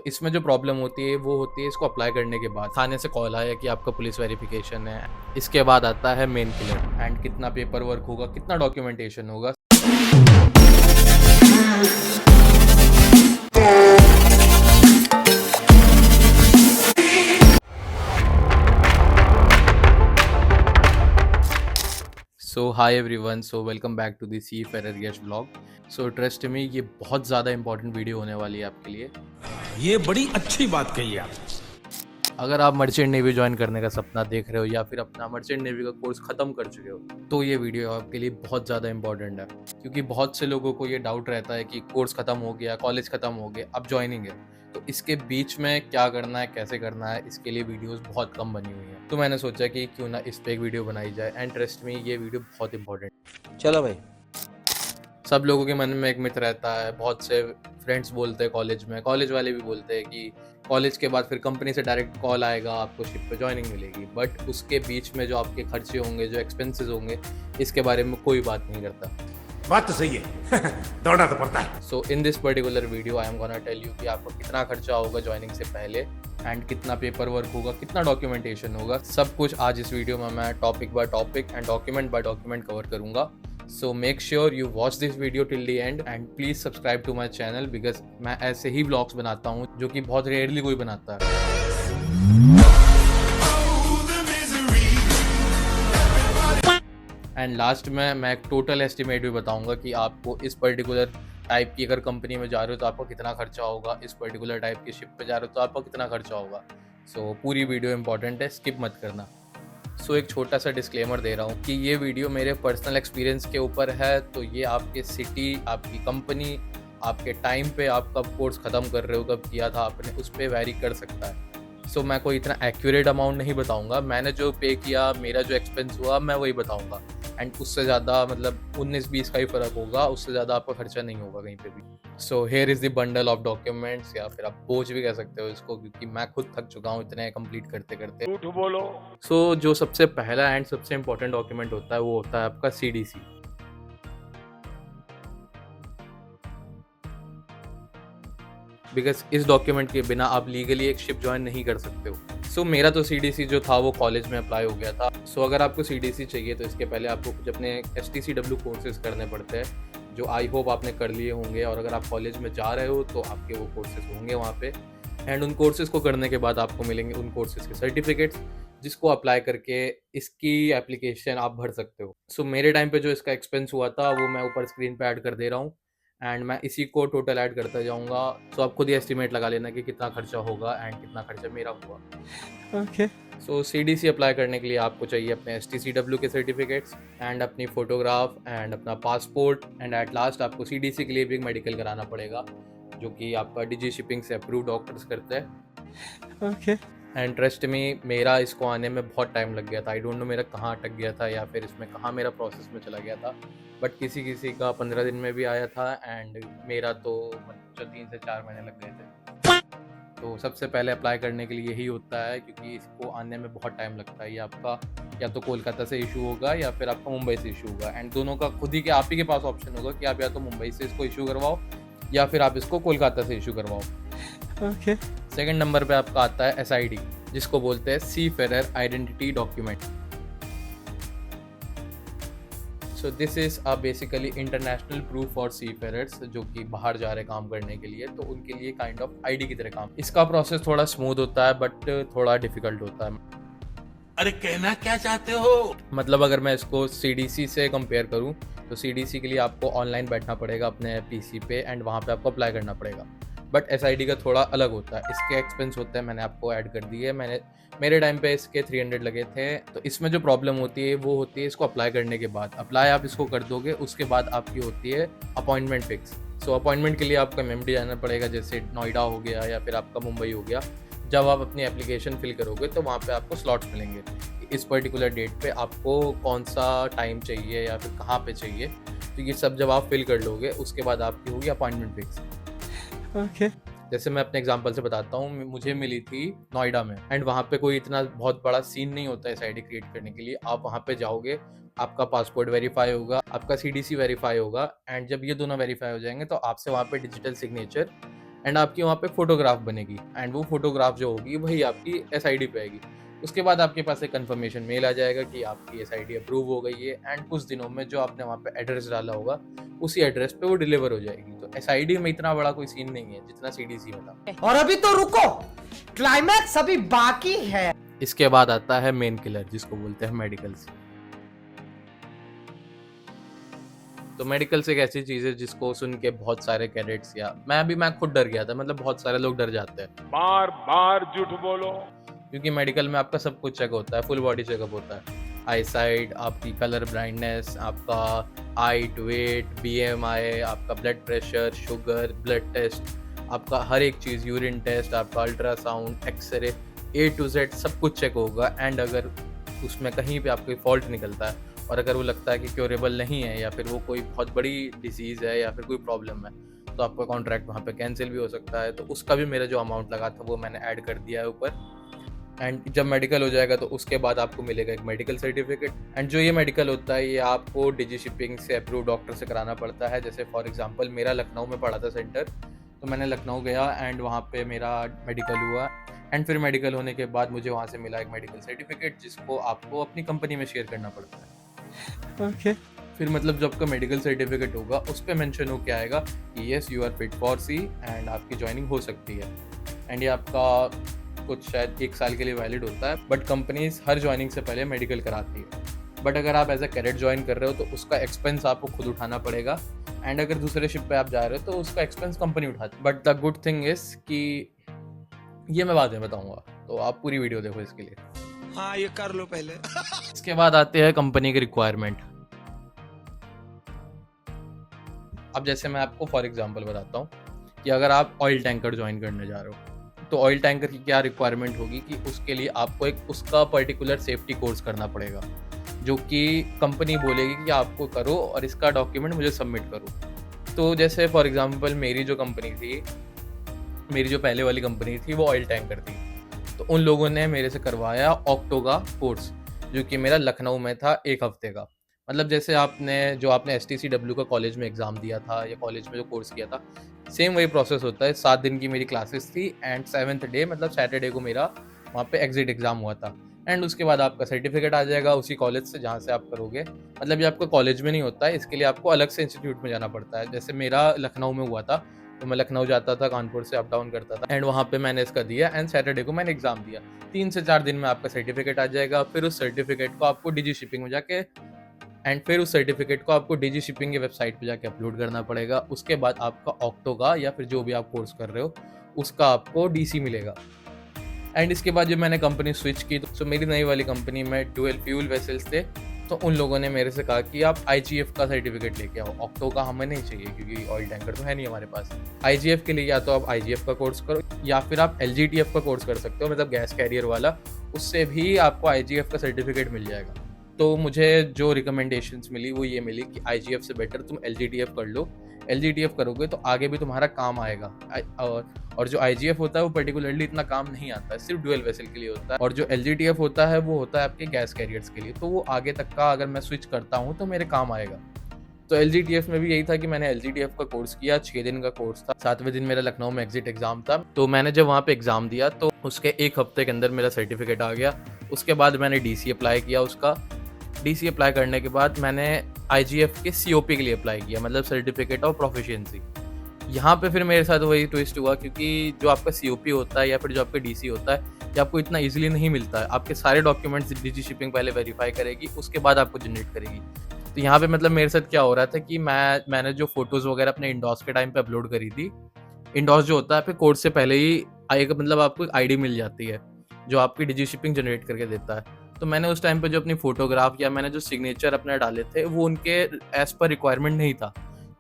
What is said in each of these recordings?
इसमें जो प्रॉब्लम होती है वो होती है इसको अप्लाई करने के बाद थाने से कॉल आया कि आपका पुलिस वेरिफिकेशन है। इसके बाद आता है मेन किलर एंड कितना पेपर वर्क होगा, कितना डॉक्यूमेंटेशन होगा। So hi everyone, so welcome back to the seafarer Yash blog. So trust me, ये बहुत ज़्यादा इंपॉर्टेंट वीडियो होने वाली है आपके लिए। ये बड़ी अच्छी बात कही आप। अगर आप मर्चेंट नेवी ज्वाइन करने का सपना देख रहे हो या फिर अपना मर्चेंट नेवी का कोर्स ख़त्म कर चुके हो, तो ये वीडियो आपके लिए बहुत ज़्यादा इंपॉर्टेंट है। क्योंकि बहुत से लोगों को ये डाउट रहता है कि कोर्स ख़त्म हो गया, कॉलेज ख़त्म हो गया, अब ज्वाइनिंग है, तो इसके बीच में क्या करना है, कैसे करना है, इसके लिए वीडियोस बहुत कम बनी हुई हैं। तो मैंने सोचा कि क्यों ना इस पे एक वीडियो बनाई जाए। एंड ट्रस्ट मी, ये वीडियो बहुत इंपॉर्टेंट। चलो भाई। सब लोगों के मन में एक मिथ रहता है, बहुत से फ्रेंड्स बोलते हैं कॉलेज वाले भी बोलते हैं कि कॉलेज के बाद फिर कंपनी से डायरेक्ट कॉल आएगा, आपको शिप पे ज्वाइनिंग मिलेगी। बट उसके बीच में जो आपके खर्चे होंगे, जो एक्सपेंसेस होंगे, इसके बारे में कोई बात नहीं करता। बात तो सही है। दौड़ना तो पड़ता है। So in this particular video I am gonna tell you कि आपको कितना खर्चा होगा ज्वाइनिंग से पहले एंड कितना पेपर वर्क होगा, कितना डॉक्यूमेंटेशन होगा। सब कुछ आज इस वीडियो में मैं topic by topic and document bye document cover करूंगा। So make sure you watch this video till the end and please subscribe to my channel because मैं ऐसे ही vlogs बनाता हूँ जो कि बहुत रेयरली कोई बनाता है। एंड लास्ट में मैं एक टोटल एस्टिमेट भी बताऊंगा कि आपको इस पर्टिकुलर टाइप की अगर कंपनी में जा रहे हो तो आपको कितना खर्चा होगा, इस पर्टिकुलर टाइप की शिप पे जा रहे हो तो आपको कितना खर्चा होगा। सो पूरी वीडियो इंपॉर्टेंट है, स्किप मत करना। एक छोटा सा डिस्क्लेमर दे रहा हूँ कि ये वीडियो मेरे पर्सनल एक्सपीरियंस के ऊपर है। तो ये आपके सिटी, आपकी कंपनी, आपके टाइम पे आप कब कोर्स ख़त्म कर रहे हो, कब किया था आपने, उस पर वैरी कर सकता है। मैं कोई इतना एक्यूरेट अमाउंट नहीं बताऊँगा। मैंने जो पे किया, मेरा जो एक्सपेंस हुआ, मैं वही बताऊँगा। एंड उससे ज़्यादा मतलब 19-20 का ही फ़र्क होगा, उससे ज़्यादा आपका खर्चा नहीं होगा कहीं पे भी। So here is the bundle of documents, या फिर आप बोझ भी कह सकते हो इसको, क्योंकि मैं खुद थक चुका हूँ इतने कंप्लीट करते करते। झूठ बोलो। जो सबसे पहला एंड सबसे इम्पोर्टेंट डॉक्यूमेंट होता है वो होता है आपका CDC। बिकॉज इस डॉक्यूमेंट के बिना आप लीगली एक शिप ज्वाइन नहीं कर सकते हो। मेरा तो CDC जो था वो कॉलेज में अप्लाई हो गया था। अगर आपको CDC चाहिए तो इसके पहले आपको कुछ अपने STCW कोर्सेज करने पड़ते हैं, जो आई होप आपने कर लिए होंगे। और अगर आप कॉलेज में जा रहे हो तो आपके वो कोर्सेज होंगे वहाँ पे। एंड उन कोर्सेज को करने के बाद आपको मिलेंगे उन कोर्सेज के सर्टिफिकेट्स, जिसको अप्लाई करके इसकी एप्लीकेशन आप भर सकते हो। मेरे टाइम पे जो इसका एक्सपेंस हुआ था वो मैं ऊपर स्क्रीन पे ऐड कर दे रहा हूँ एंड मैं इसी को टोटल ऐड करता जाऊँगा। आप खुद ही एस्टिमेट लगा लेना कि कितना खर्चा होगा एंड कितना खर्चा मेरा हुआ। ओके। CDC अप्लाई करने के लिए आपको चाहिए अपने STCW के सर्टिफिकेट्स एंड अपनी फ़ोटोग्राफ एंड अपना पासपोर्ट। एंड एट लास्ट आपको CDC के लिए भी एक मेडिकल कराना पड़ेगा, जो कि आपका डिजी शिपिंग से अप्रूव डॉक्टर्स करते हैं। ओके। एंड ट्रस्ट में मेरा इसको आने में बहुत टाइम लग गया था। आई डोंट नो मेरा कहाँ अटक गया था या फिर इसमें कहाँ मेरा प्रोसेस में चला गया था। बट किसी किसी का 15 दिन में भी आया था एंड मेरा तो 3 से 4 महीने लग गए थे। तो सबसे पहले अप्लाई करने के लिए यही होता है, क्योंकि इसको आने में बहुत टाइम लगता है। ये आपका या तो कोलकाता से इशू होगा या फिर आपका मुंबई से इशू होगा। एंड दोनों का खुद ही के आप ही के पास ऑप्शन होगा कि आप या तो मुंबई से इसको इशू करवाओ या फिर आप इसको कोलकाता से इशू करवाओ। ओके। सेकंड नंबर पे आपका आता है SID, जिसको बोलते हैं seafarer identity document. This is basically international proof for seafarers, जो कि बाहर जा रहे काम करने के लिए, तो उनके लिए काइंड ऑफ ID की तरह काम। इसका प्रोसेस थोड़ा स्मूथ होता है बट थोड़ा डिफिकल्ट होता है। अरे कहना क्या चाहते हो? मतलब अगर मैं इसको CDC से कंपेयर करूं तो CDC के लिए आपको ऑनलाइन बैठना पड़ेगा अपने PC पे एंड वहाँ पे आपको अप्लाई करना पड़ेगा। बट SID का थोड़ा अलग होता है। इसके एक्सपेंस होते हैं, मैंने आपको ऐड कर दिए। मेरे टाइम पे इसके 300 लगे थे। तो इसमें जो प्रॉब्लम होती है वो होती है इसको अप्लाई करने के बाद। अप्लाई आप इसको कर दोगे, उसके बाद आपकी होती है अपॉइंटमेंट फिक्स। अपॉइंटमेंट के लिए आपका MMD जाना पड़ेगा, जैसे नोएडा हो गया या फिर आपका मुंबई हो गया। जब आप अपनी एप्लीकेशन फिल करोगे तो वहाँ पे आपको स्लॉट्स मिलेंगे, इस पर्टिकुलर डेट पे आपको कौन सा टाइम चाहिए या फिर कहाँ पे चाहिए। तो ये सब जब आप फिल कर लोगे उसके बाद आपकी होगी अपॉइंटमेंट फिक्स। ओके। जैसे मैं अपने एग्जांपल से बताता हूँ, मुझे मिली थी नोएडा में एंड वहाँ पे कोई इतना बहुत बड़ा सीन नहीं होता है SID क्रिएट करने के लिए। आप वहाँ पे जाओगे, आपका पासपोर्ट वेरीफाई होगा, आपका CDC वेरीफाई होगा एंड जब ये दोनों वेरीफाई हो जाएंगे तो आपसे वहाँ पे डिजिटल सिग्नेचर एंड आपकी वहाँ पे फ़ोटोग्राफ बनेगी एंड वो फ़ोटोग्राफ जो होगी वही आपकी एसआईडी पे आएगी। उसके बाद आपके पास एक कन्फर्मेशन मेल आ जाएगा कि आपकी एसआईडी अप्रूव हो गई है एंड कुछ दिनों में जो आपने वहाँ पे एड्रेस डाला होगा उसी एड्रेस पे वो डिलीवर हो जाएगी। तो एसआईडी में इतना बड़ा कोई सीन नहीं है जितना सीडीसी में था। और अभी तो रुको, क्लाइमैक्स अभी बाकी है। इसके बाद आता है मेन किलर जिसको बोलते हैं मेडिकल्स। तो मेडिकल्स एक ऐसी चीज़ है जिसको सुन के बहुत सारे कैडेट्स या मैं खुद डर गया था, मतलब बहुत सारे लोग डर जाते हैं। बार बार झूठ बोलो। क्योंकि मेडिकल में आपका सब कुछ चेक होता है, फुल बॉडी चेकअप होता है। आई साइट, आपकी कलर ब्लाइंडनेस, आपका हाइट, वेट, बीएमआई, आपका blood pressure, sugar, blood test, आपका हर एक चीज़, यूरिन टेस्ट, आपका ultrasound, X ray, A to Z सब कुछ चेक होगा। एंड अगर उसमें कहीं पे आपको फॉल्ट निकलता है और अगर वो लगता है कि क्योरेबल नहीं है या फिर वो कोई बहुत बड़ी डिसीज़ है या फिर कोई प्रॉब्लम है तो आपका कॉन्ट्रैक्ट वहाँ पे कैंसिल भी हो सकता है। तो उसका भी मेरा जो अमाउंट लगा था वो मैंने ऐड कर दिया है ऊपर। एंड जब मेडिकल हो जाएगा तो उसके बाद आपको मिलेगा एक मेडिकल सर्टिफिकेट। एंड जो ये मेडिकल होता है ये आपको डिजी शिपिंग से अप्रूव डॉक्टर से कराना पड़ता है। जैसे फॉर एग्जांपल मेरा लखनऊ में पड़ा था सेंटर, तो मैंने लखनऊ गया एंड वहाँ पे मेरा मेडिकल हुआ एंड फिर मेडिकल होने के बाद मुझे वहाँ से मिला एक मेडिकल सर्टिफिकेट जिसको आपको अपनी कंपनी में शेयर करना पड़ता है। Okay. फिर मतलब जब आपका मेडिकल सर्टिफिकेट होगा उस पर मेंशन हो के आएगा कि yes you are fit for sea and आपकी ज्वाइनिंग हो सकती है। एंड ये आपका कुछ शायद 1 साल के लिए वैलिड होता है, बट कंपनीज हर ज्वाइनिंग से पहले मेडिकल कराती है। बट अगर आप एज अ कैडेट ज्वाइन कर रहे हो तो उसका एक्सपेंस आपको खुद उठाना पड़ेगा। एंड अगर दूसरे शिप पे आप जा रहे हो तो उसका एक्सपेंस कंपनी उठाती है। But the good thing is कि ये मैं बाद में बताऊंगा, तो आप पूरी वीडियो देखो इसके लिए। हाँ, ये कर लो पहले। इसके बाद आते हैं कंपनी की रिक्वायरमेंट। अब जैसे मैं आपको फॉर एग्जांपल बताता हूँ कि अगर आप ऑयल टैंकर ज्वाइन करने जा रहे हो तो ऑयल टैंकर की क्या रिक्वायरमेंट होगी कि उसके लिए आपको एक उसका पर्टिकुलर सेफ्टी कोर्स करना पड़ेगा जो कि कंपनी बोलेगी कि आपको करो और इसका डॉक्यूमेंट मुझे सबमिट करो। तो जैसे फॉर एग्जांपल मेरी जो कंपनी थी, मेरी जो पहले वाली कंपनी थी वो ऑयल टैंकर थी, तो उन लोगों ने मेरे से करवाया ऑक्टो का कोर्स जो कि मेरा लखनऊ में था 1 हफ्ते का। मतलब जैसे आपने STCW का कॉलेज में एग्ज़ाम दिया था या कॉलेज में जो कोर्स किया था सेम वही प्रोसेस होता है। 7 दिन की मेरी क्लासेस थी एंड 7th डे मतलब सैटरडे को मेरा वहाँ पे एग्जिट एग्ज़ाम हुआ था। एंड उसके बाद आपका सर्टिफिकेट आ जाएगा उसी कॉलेज से जहाँ से आप करोगे। मतलब ये आपका कॉलेज में नहीं होता है, इसके लिए आपको अलग से इंस्टीट्यूट में जाना पड़ता है। जैसे मेरा लखनऊ में हुआ था तो मैं लखनऊ जाता था, कानपुर से अप डाउन करता था एंड वहाँ पे मैंने इसका दिया एंड सैटरडे को मैंने एग्ज़ाम दिया। 3 से 4 दिन में आपका सर्टिफिकेट आ जाएगा। फिर उस सर्टिफिकेट को आपको डिजी शिपिंग में जाके डिजी शिपिंग की वेबसाइट पे जाके अपलोड करना पड़ेगा। उसके बाद आपका ऑक्टो का या फिर जो भी आप कोर्स कर रहे हो उसका आपको डीसी मिलेगा। एंड इसके बाद जब मैंने कंपनी स्विच की तो मेरी नई वाली कंपनी में डुअल फ्यूल वेसल्स थे, तो उन लोगों ने मेरे से कहा कि आप IGF का सर्टिफिकेट लेके आओ, ऑक्टो का हमें नहीं चाहिए क्योंकि ऑयल टैंकर तो है नहीं हमारे पास। IGF के लिए या तो आप IGF का कोर्स करो या फिर आप LGTF का कोर्स कर सकते हो, मतलब गैस कैरियर वाला, उससे भी आपको IGF का सर्टिफिकेट मिल जाएगा। तो मुझे जो रिकमेंडेशंस मिली वो ये मिली कि IGF से बेटर तुम LGTF कर लो। LGTF करोगे तो आगे भी तुम्हारा काम आएगा। और जो IGF होता है वो पर्टिकुलरली इतना काम नहीं आता है, सिर्फ डुअल वेसल के लिए होता है। और जो LGTF होता है वो होता है आपके गैस कैरियर्स के लिए, तो वो आगे तक का अगर मैं स्विच करता हूँ तो मेरे काम आएगा। तो LGTF में भी यही था कि मैंने LGTF का कोर्स किया, 6 दिन का कोर्स था। 7वें दिन मेरा लखनऊ में एग्जिट एग्जाम था। तो मैंने जब वहाँ पे एग्जाम दिया तो उसके 1 हफ्ते के अंदर मेरा सर्टिफिकेट आ गया। उसके बाद मैंने DC अप्लाई किया। उसका DC अप्लाई करने के बाद मैंने IGF के COP के लिए अप्लाई किया, मतलब सर्टिफिकेट ऑफ प्रोफिशिएंसी। यहाँ पे फिर मेरे साथ वही ट्विस्ट हुआ क्योंकि जो आपका COP होता है या फिर जो आपका DC होता है ये आपको इतना इजीली नहीं मिलता है। आपके सारे डॉक्यूमेंट्स डिजी शिपिंग पहले वेरीफाई करेगी, उसके बाद आपको जनरेट करेगी। तो यहाँ पे मतलब मेरे साथ क्या हो रहा था कि मैंने जो फोटोज़ वगैरह अपने इंडोर्स के टाइम पे अपलोड करी थी, इंडोर्स जो होता है आपके कोर्स से पहले ही मतलब आपको एक ID मिल जाती है जो आपकी डिजी शिपिंग जनरेट करके देता है। तो मैंने उस टाइम पे जो अपनी फ़ोटोग्राफ या मैंने जो सिग्नेचर अपने डाले थे वो उनके एज़ पर रिक्वायरमेंट नहीं था।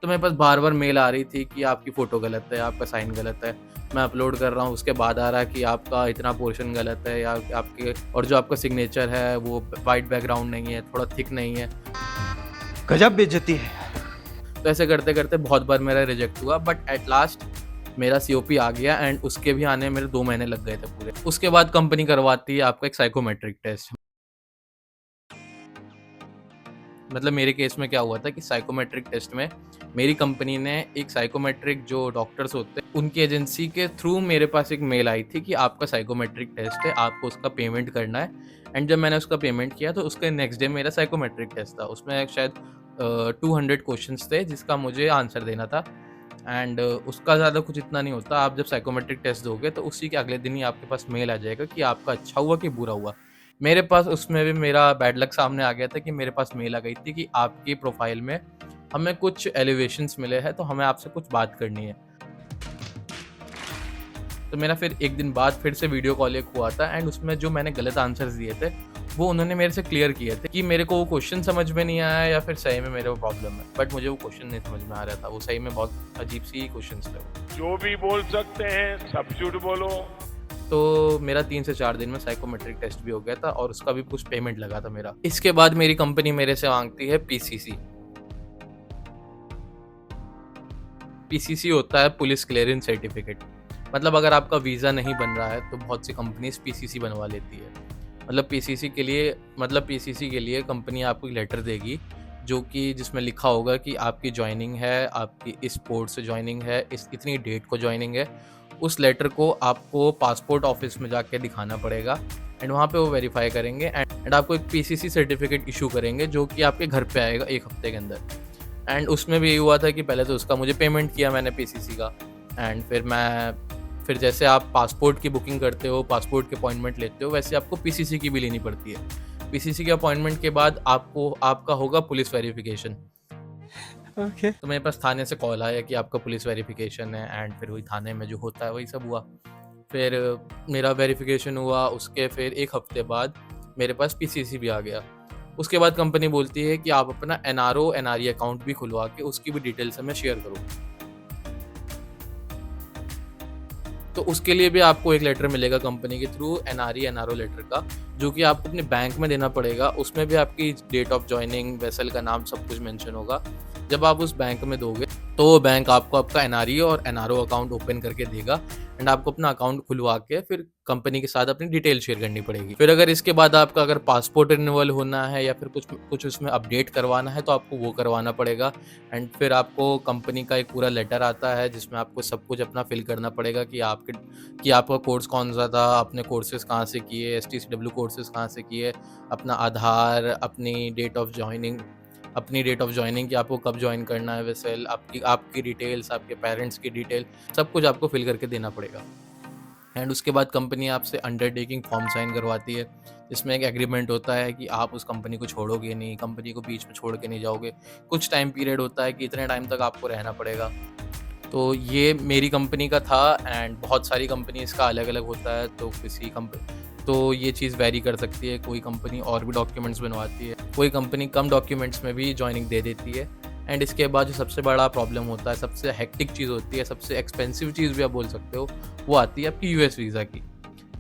तो मेरे पास बार बार मेल आ रही थी कि आपकी फ़ोटो गलत है, आपका साइन गलत है। मैं अपलोड कर रहा हूँ, उसके बाद आ रहा है कि आपका इतना पोर्शन गलत है या आपके और जो आपका सिग्नेचर है वो वाइट बैकग्राउंड नहीं है, थोड़ा थिक नहीं है। गजब बेइज्जती है। तो ऐसे करते करते बहुत बार मेरा रिजेक्ट हुआ, बट एट लास्ट मेरा COP आ गया एंड उसके भी आने मेरे 2 महीने लग गए थे पूरे। उसके बाद कंपनी करवाती है आपका एक साइकोमेट्रिक टेस्ट। मतलब मेरे केस में क्या हुआ था कि साइकोमेट्रिक टेस्ट में मेरी कंपनी ने एक साइकोमेट्रिक जो डॉक्टर्स होते हैं उनकी एजेंसी के थ्रू मेरे पास एक मेल आई थी कि आपका साइकोमेट्रिक टेस्ट है, आपको उसका पेमेंट करना है। एंड जब मैंने उसका पेमेंट किया तो उसके नेक्स्ट डे मेरा साइकोमेट्रिक टेस्ट था। उसमें शायद 200 क्वेश्चंस थे जिसका मुझे आंसर देना था। एंड उसका ज़्यादा कुछ इतना नहीं होता। आप जब साइकोमेट्रिक टेस्ट दोगे तो उसी के अगले दिन ही आपके पास मेल आ जाएगा कि आपका अच्छा हुआ कि बुरा हुआ। मेरे पास उसमें भी मेरा बैड लक सामने आ गया था कि मेरे पास मेल आ गई थी कि आपकी प्रोफाइल में हमें कुछ एलिवेशंस मिले हैं, तो हमें आपसे कुछ बात करनी है। तो मेरा फिर एक दिन बाद फिर से वीडियो कॉल एक हुआ था एंड उसमें जो मैंने गलत आंसर्स दिए थे वो उन्होंने मेरे से क्लियर किए थे कि मेरे को वो क्वेश्चन समझ में नहीं आया या फिर सही में मेरे को प्रॉब्लम है। बट मुझे वो क्वेश्चन नहीं समझ में आ रहा था, वो सही में बहुत अजीब सी क्वेश्चंस थे वो। जो भी बोल सकते हैं सब झूठ बोलो। तो मेरा 3 से 4 दिन में साइकोमेट्रिक टेस्ट भी हो गया था और उसका भी कुछ पेमेंट लगा था मेरा। इसके बाद मेरी कंपनी मेरे से मांगती है पीसीसी। पीसीसी होता है पुलिस क्लियरेंस सर्टिफिकेट। मतलब अगर आपका वीज़ा नहीं बन रहा है तो बहुत सी कंपनीज पीसीसी बनवा लेती है। मतलब पीसीसी के लिए कंपनी आपको एक लेटर देगी जो कि जिसमें लिखा होगा कि आपकी जॉइनिंग है, आपकी इस पोर्ट से जॉइनिंग है, इस इतनी डेट को जॉइनिंग है। उस लेटर को आपको पासपोर्ट ऑफिस में जाके दिखाना पड़ेगा एंड वहाँ पे वो वेरीफाई करेंगे एंड आपको एक पीसीसी सर्टिफिकेट इशू करेंगे जो कि आपके घर पे आएगा 1 हफ्ते के अंदर। एंड उसमें भी यही हुआ था कि पहले तो उसका मुझे पेमेंट किया मैंने पीसीसी का एंड फिर जैसे आप पासपोर्ट की बुकिंग करते हो, पासपोर्ट के अपॉइंटमेंट लेते हो, वैसे आपको पीसीसी की भी लेनी पड़ती है। पीसीसी के अपॉइंटमेंट के बाद आपका होगा पुलिस वेरिफिकेशन। Okay. तो मेरे पास थाने से कॉल आया कि आपका पुलिस वेरिफिकेशन है एंड फिर वही थाने में जो होता है वही सब हुआ। फिर मेरा वेरिफिकेशन हुआ, उसके फिर 1 हफ्ते बाद मेरे पास पीसीसी भी आ गया। उसके बाद कंपनी बोलती है कि आप अपना एनआरओ एनआरई अकाउंट भी खुलवा के उसकी भी डिटेल्स हमें शेयर करो। तो उसके लिए भी आपको एक लेटर मिलेगा कंपनी के थ्रू, एनआरई एनआरओ लेटर का, जो कि आपको अपने बैंक में देना पड़ेगा। उसमें भी आपकी डेट ऑफ जॉइनिंग, वेसल का नाम, सब कुछ मेंशन होगा। जब आप उस बैंक में दोगे तो वो बैंक आपको आपका एनआरई और एनआरओ अकाउंट ओपन करके देगा एंड आपको अपना अकाउंट खुलवा के फिर कंपनी के साथ अपनी डिटेल शेयर करनी पड़ेगी। फिर अगर इसके बाद आपका अगर पासपोर्ट रिन्यूअल होना है या फिर कुछ उसमें अपडेट करवाना है तो आपको वो करवाना पड़ेगा एंड फिर आपको कंपनी का एक पूरा लेटर आता है जिसमें आपको सब कुछ अपना फिल करना पड़ेगा कि आपका कोर्स कौन सा था, आपने कोर्सेज कहाँ से किए, STCW कोर्सेज कहाँ से किए, अपना आधार, अपनी डेट ऑफ जॉइनिंग कि आपको कब ज्वाइन करना है वेसल, आपकी डिटेल्स, आपके पेरेंट्स की डिटेल, सब कुछ आपको फिल करके देना पड़ेगा। एंड उसके बाद कंपनी आपसे अंडरटेकिंग फॉर्म साइन करवाती है जिसमें एक एग्रीमेंट होता है कि आप उस कंपनी को छोड़ोगे नहीं, कंपनी को बीच में छोड़ के नहीं जाओगे। कुछ टाइम पीरियड होता है कि इतने टाइम तक आपको रहना पड़ेगा। तो ये मेरी कंपनी का था एंड बहुत सारी कंपनीज का अलग अलग होता है। तो ये चीज़ वेरी कर सकती है। कोई कंपनी और भी डॉक्यूमेंट्स बनवाती है, कोई कंपनी कम डॉक्यूमेंट्स में भी जॉइनिंग दे देती है। एंड इसके बाद जो सबसे बड़ा प्रॉब्लम होता है, सबसे हेक्टिक चीज़ होती है, सबसे एक्सपेंसिव चीज़ भी आप बोल सकते हो, वो आती है आपकी यूएस वीज़ा की।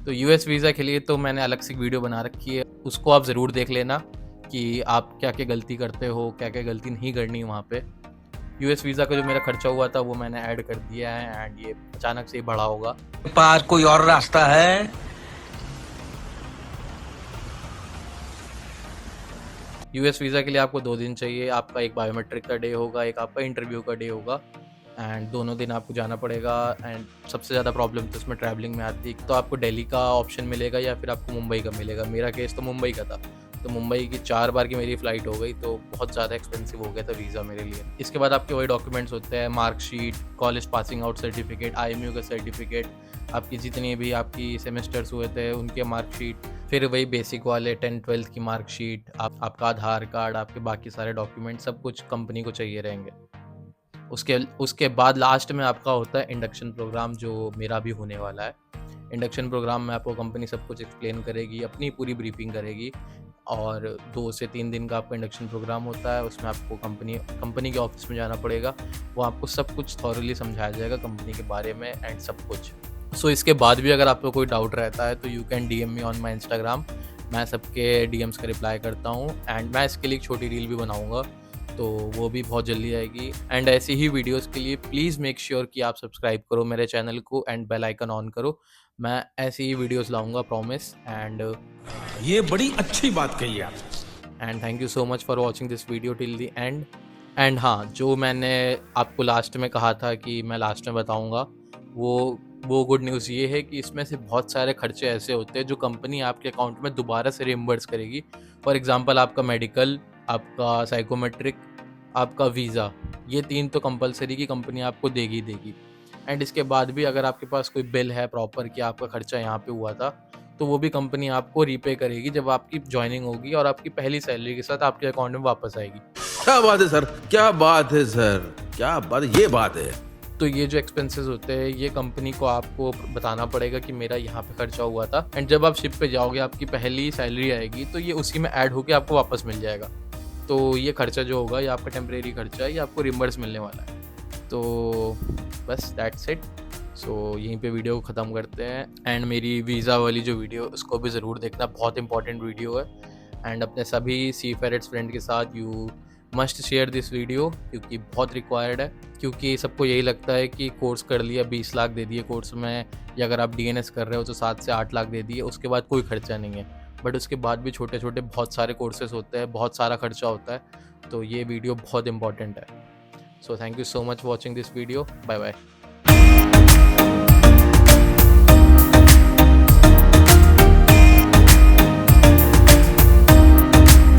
तो यूएस वीज़ा के लिए तो मैंने अलग से वीडियो बना रखी है, उसको आप ज़रूर देख लेना कि आप क्या क्या गलती करते हो, क्या क्या गलती नहीं करनी वहाँ पे। यूएस वीज़ा का जो मेरा खर्चा हुआ था वो मैंने ऐड कर दिया है एंड ये अचानक से ही बढ़ा होगा। पास कोई और रास्ता है? यूएस वीज़ा के लिए आपको 2 दिन चाहिए। आपका एक बायोमेट्रिक का डे होगा, एक आपका इंटरव्यू का डे होगा एंड दोनों दिन आपको जाना पड़ेगा। एंड सबसे ज़्यादा प्रॉब्लम तो इसमें ट्रैवलिंग में आती है। तो आपको दिल्ली का ऑप्शन मिलेगा या फिर आपको मुंबई का मिलेगा। मेरा केस तो मुंबई का था, तो मुंबई की 4 बार की मेरी फ़्लाइट हो गई, तो बहुत ज़्यादा एक्सपेंसिव हो गया था वीज़ा मेरे लिए। इसके बाद आपके वही डॉक्यूमेंट्स होते हैं, marksheet, college passing out certificate, IMU का सर्टिफिकेट, आपकी जितनी भी आपकी सेमेस्टर्स हुए थे उनके मार्कशीट, फिर वही बेसिक वाले 10th-12th की मार्कशीट, आपका आधार कार्ड, आपके बाकी सारे डॉक्यूमेंट, सब कुछ कंपनी को चाहिए रहेंगे। उसके बाद लास्ट में आपका होता है इंडक्शन प्रोग्राम, जो मेरा भी होने वाला है। इंडक्शन प्रोग्राम में आपको कंपनी सब कुछ एक्सप्लेन करेगी, अपनी पूरी ब्रीफिंग करेगी और 2 से 3 दिन का आपका इंडक्शन प्रोग्राम होता है। उसमें आपको कंपनी के ऑफिस में जाना पड़ेगा, वो आपको सब कुछ थॉरली समझाया जाएगा कंपनी के बारे में एंड सब कुछ। सो इसके बाद भी अगर आपको कोई डाउट रहता है तो you can DM me on my Instagram. मैं सबके DMs का रिप्लाई करता हूँ एंड मैं इसके लिए एक छोटी रील भी बनाऊँगा, तो वो भी बहुत जल्दी आएगी। एंड ऐसी ही वीडियोस के लिए प्लीज़ मेक श्योर कि आप सब्सक्राइब करो मेरे चैनल को एंड बेल आइकन ऑन करो। मैं ऐसी ही वीडियोस लाऊंगा, प्रॉमिस। एंड ये बड़ी अच्छी बात कही आप। And thank you so much for watching this video till the end. And हाँ, जो मैंने आपको लास्ट में कहा था कि मैं लास्ट में बताऊंगा, वो गुड न्यूज़ ये है कि इसमें से बहुत सारे खर्चे ऐसे होते हैं जो कंपनी आपके अकाउंट में दोबारा से रिइम्बर्स करेगी। फॉर एग्जांपल आपका मेडिकल, आपका साइकोमेट्रिक, आपका वीज़ा, ये 3 तो कंपलसरी की कंपनी आपको देगी ही देगी। एंड इसके बाद भी अगर आपके पास कोई बिल है प्रॉपर कि आपका खर्चा यहाँ पे हुआ था, तो वो भी कंपनी आपको रीपे करेगी जब आपकी जॉइनिंग होगी और आपकी पहली सैलरी के साथ आपके अकाउंट में वापस आएगी। क्या बात है सर, क्या बात है सर, क्या बात, ये बात है। तो ये जो एक्सपेंसेस होते हैं ये कंपनी को आपको बताना पड़ेगा कि मेरा यहाँ पे खर्चा हुआ था। एंड जब आप शिप पे जाओगे, आपकी पहली सैलरी आएगी तो ये उसी में ऐड होके आपको वापस मिल जाएगा। तो ये खर्चा जो होगा ये आपका टेम्परेरी खर्चा है, ये आपको रिम्बर्स मिलने वाला है। तो बस दैट्स इट। सो यहीं पे वीडियो को ख़त्म करते हैं। एंड मेरी वीज़ा वाली जो वीडियो उसको भी ज़रूर देखना, बहुत इंपॉर्टेंट वीडियो है। एंड अपने सभी सीफेरेट्स फ्रेंड के साथ you must share this video, क्योंकि बहुत रिक्वायर्ड है। क्योंकि सबको यही लगता है कि कोर्स कर लिया, 20 लाख दे दिए कोर्स में, या अगर आप DNS कर रहे हो तो 7 से 8 लाख दे दिए, उसके बाद कोई खर्चा नहीं है। बट उसके बाद भी छोटे छोटे बहुत सारे कोर्सेज होते हैं, बहुत सारा खर्चा होता है। तो ये वीडियो बहुत इंपॉर्टेंट है। So thank you so much watching this video. Bye bye.